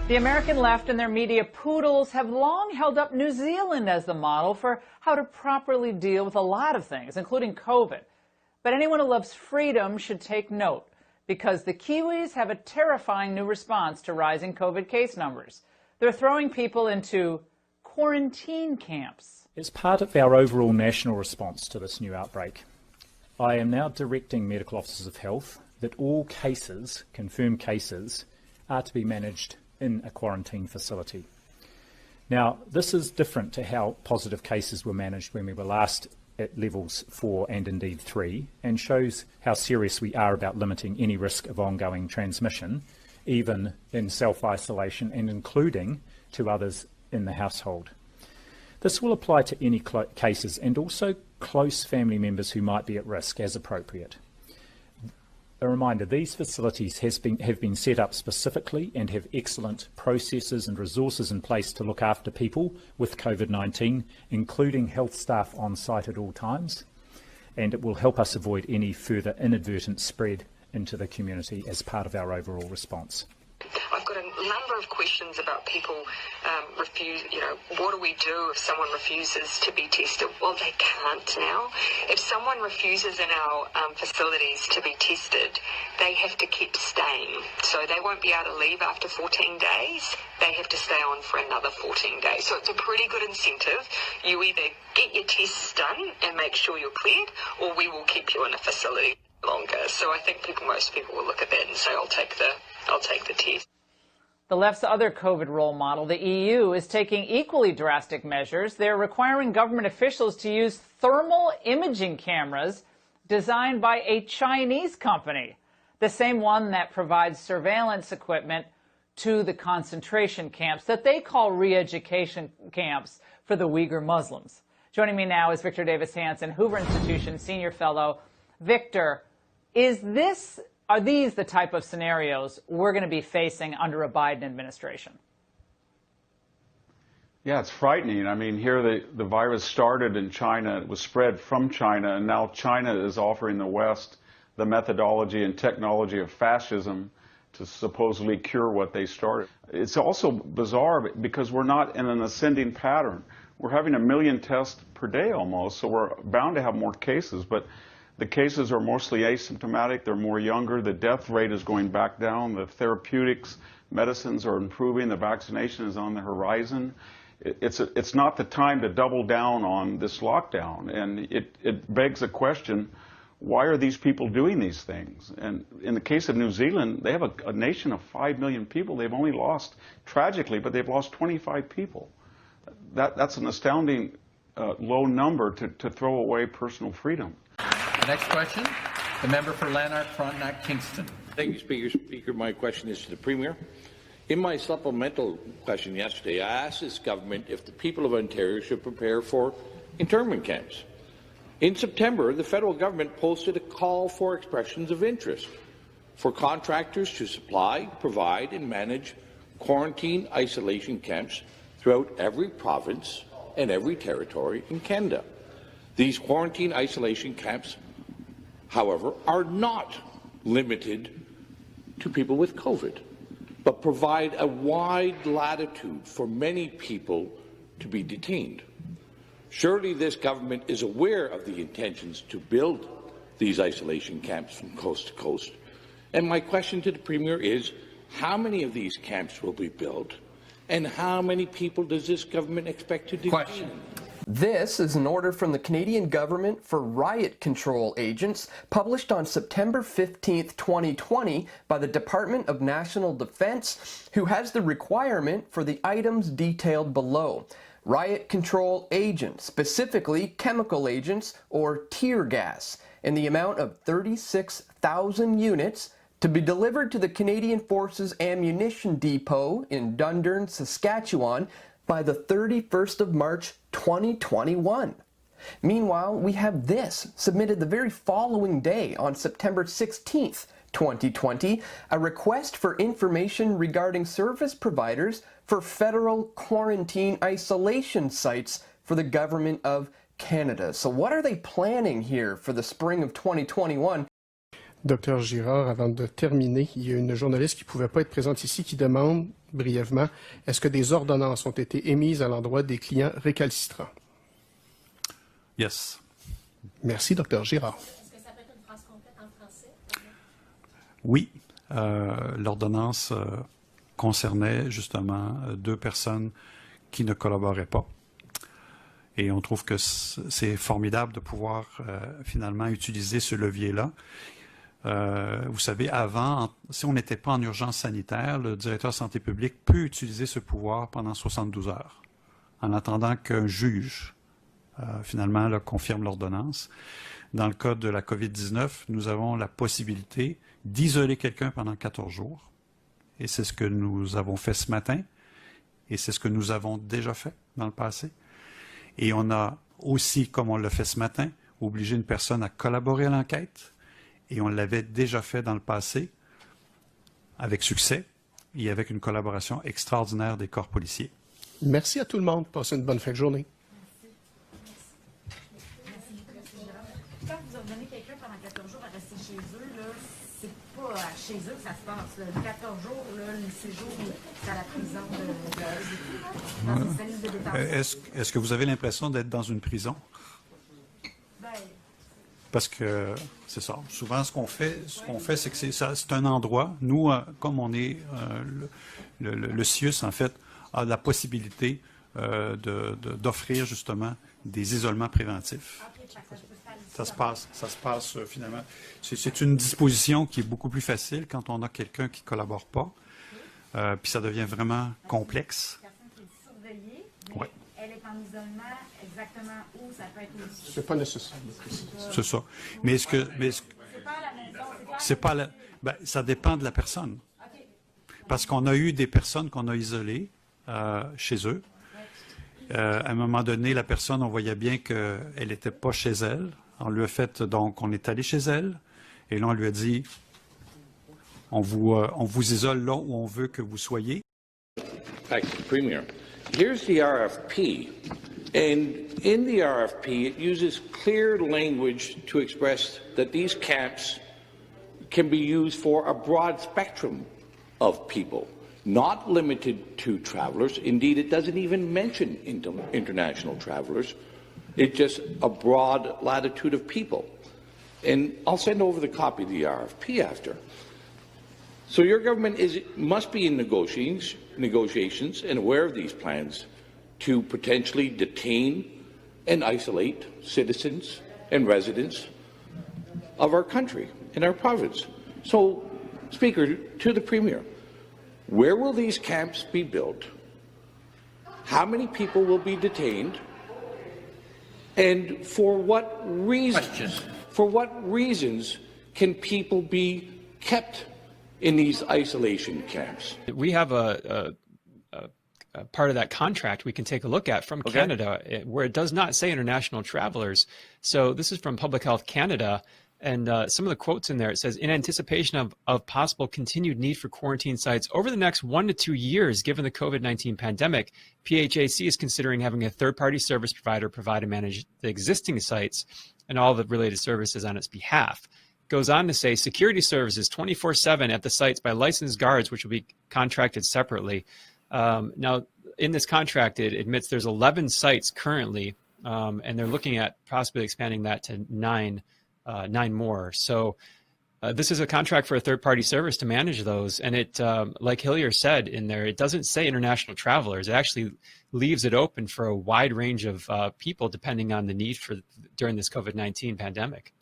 The American left and their media poodles have long held up New Zealand as the model for how to properly deal with a lot of things, including COVID. But anyone who loves freedom should take note, because the Kiwis have a terrifying new response to rising COVID case numbers. They're throwing people into quarantine camps. As part of our overall national response to this new outbreak, I am now directing medical officers of health that all cases, confirmed cases, are to be managed in a quarantine facility. Now, this is different to how positive cases were managed when we were last at levels 4 and indeed 3, and shows how serious we are about limiting any risk of ongoing transmission, even in self-isolation and including to others in the household. This will apply to any cases and also close family members who might be at risk as appropriate. A reminder, these facilities have been set up specifically and have excellent processes and resources in place to look after people with COVID-19, including health staff on site at all times, and it will help us avoid any further inadvertent spread into the community as part of our overall response. I've got a number of questions about people what do we do if someone refuses to be tested? Well, they can't now. If someone refuses in our facilities to be tested, they have to keep staying. So they won't be able to leave after 14 days. They have to stay on for another 14 days. So it's a pretty good incentive. You either get your tests done and make sure you're cleared, or we will keep you in a facility longer. So I think most people will look at that and say, I'll take the test. The left's other COVID role model, the EU, is taking equally drastic measures. They're requiring government officials to use thermal imaging cameras designed by a Chinese company, the same one that provides surveillance equipment to the concentration camps that they call re-education camps for the Uyghur Muslims. Joining me now is Victor Davis Hanson, Hoover Institution Senior Fellow. Victor, are these the type of scenarios we're going to be facing under a Biden administration? Yeah, it's frightening. I mean, here the virus started in China, it was spread from China, and now China is offering the West the methodology and technology of fascism to supposedly cure what they started. It's also bizarre because we're not in an ascending pattern. We're having 1 million tests per day almost, so we're bound to have more cases, but the cases are mostly asymptomatic, they're more younger, the death rate is going back down, the therapeutics, medicines are improving, the vaccination is on the horizon. It's not the time to double down on this lockdown, and it begs the question, why are these people doing these things? And in the case of New Zealand, they have a nation of 5 million people. They've only lost, tragically, but they've lost 25 people. That's an astounding low number to throw away personal freedom. The next question, the member for Lanark, Frontenac, Kingston. Thank you, Speaker. My question is to the Premier. In my supplemental question yesterday, I asked this government if the people of Ontario should prepare for internment camps. In September, the federal government posted a call for expressions of interest for contractors to supply, provide and manage quarantine isolation camps throughout every province and every territory in Canada. These quarantine isolation camps, however, are not limited to people with COVID, but provide a wide latitude for many people to be detained. Surely this government is aware of the intentions to build these isolation camps from coast to coast. And my question to the Premier is, how many of these camps will be built, and how many people does this government expect to detain? Question. This is an order from the Canadian government for riot control agents published on September 15, 2020 by the Department of National Defence, who has the requirement for the items detailed below. Riot control agents, specifically chemical agents or tear gas, in the amount of 36,000 units to be delivered to the Canadian Forces Ammunition Depot in Dundurn, Saskatchewan by the 31st of March 2021. Meanwhile, we have this submitted the very following day on September 16th, 2020, a request for information regarding service providers for federal quarantine isolation sites for the Government of Canada. So what are they planning here for the spring of 2021? Docteur Girard, avant de terminer, il y a une journaliste qui ne pouvait pas être présente ici qui demande brièvement, est-ce que des ordonnances ont été émises à l'endroit des clients récalcitrants? Yes. Merci, Dr. Girard. Est-ce que ça peut être une phrase complète en français? Oui, l'ordonnance concernait justement 2 personnes qui ne collaboraient pas. Et on trouve que c'est formidable de pouvoir finalement utiliser ce levier-là. Vous savez, avant, si on n'était pas en urgence sanitaire, le directeur de santé publique peut utiliser ce pouvoir pendant 72 heures, en attendant qu'un juge, finalement, là, confirme l'ordonnance. Dans le cas de la COVID-19, nous avons la possibilité d'isoler quelqu'un pendant 14 jours. Et c'est ce que nous avons fait ce matin. Et c'est ce que nous avons déjà fait dans le passé. Et on a aussi, comme on l'a fait ce matin, obligé une personne à collaborer à l'enquête. Et on l'avait déjà fait dans le passé, avec succès, et avec une collaboration extraordinaire des corps policiers. Merci à tout le monde. Passez une bonne fin de journée. Quand vous ordonnez quelqu'un pendant 14 jours à rester chez eux, là, c'est pas chez eux que ça se passe. Là. 14 jours, là, le séjour, c'est à la prison dans une cellule de détention. Est-ce que vous avez l'impression d'être dans une prison? Ben, Parce que c'est ça. Souvent, ce qu'on fait, c'est que c'est un endroit. Nous, comme on est le CIUS, en fait, a la possibilité d'offrir justement des isolements préventifs. Ça se passe finalement. C'est une disposition qui est beaucoup plus facile quand on a quelqu'un qui ne collabore pas. Puis ça devient vraiment complexe. La personne qui est surveillée, mais ouais. elle est en isolement exactement où ça peut être aussi. C'est pas nécessaire. C'est ça. Mais est-ce que c'est pas à la maison, c'est pas la, ben, ça dépend de la personne. Okay. Parce qu'on a eu des personnes qu'on a isolées chez eux. À un moment donné, la personne, on voyait bien qu'elle n'était pas chez elle. On lui a fait, donc, on est allé chez elle. Et là, on lui a dit, on vous isole là où on veut que vous soyez. Thank you, Premier. Here's the RFP. And in the RFP, it uses clear language to express that these camps can be used for a broad spectrum of people, not limited to travelers. Indeed, it doesn't even mention international travelers. It's just a broad latitude of people. And I'll send over the copy of the RFP after. So your government must be in negotiations and aware of these plans to potentially detain and isolate citizens and residents of our country and our province. So, Speaker, to the Premier, where will these camps be built? How many people will be detained? And for what reasons can people be kept in these isolation camps? We have a part of that contract we can take a look at from Canada, where it does not say international travelers. So this is from Public Health Canada. And some of the quotes in there, it says, in anticipation of possible continued need for quarantine sites over the next 1 to 2 years, given the COVID-19 pandemic, PHAC is considering having a third-party service provider provide and manage the existing sites and all the related services on its behalf. Goes on to say security services 24/7 at the sites by licensed guards, which will be contracted separately. Now, in this contract, it admits there's 11 sites currently, and they're looking at possibly expanding that to 9 more. So this is a contract for a third-party service to manage those. And it, like Hillier said in there, it doesn't say international travelers. It actually leaves it open for a wide range of people depending on the need for during this COVID-19 pandemic.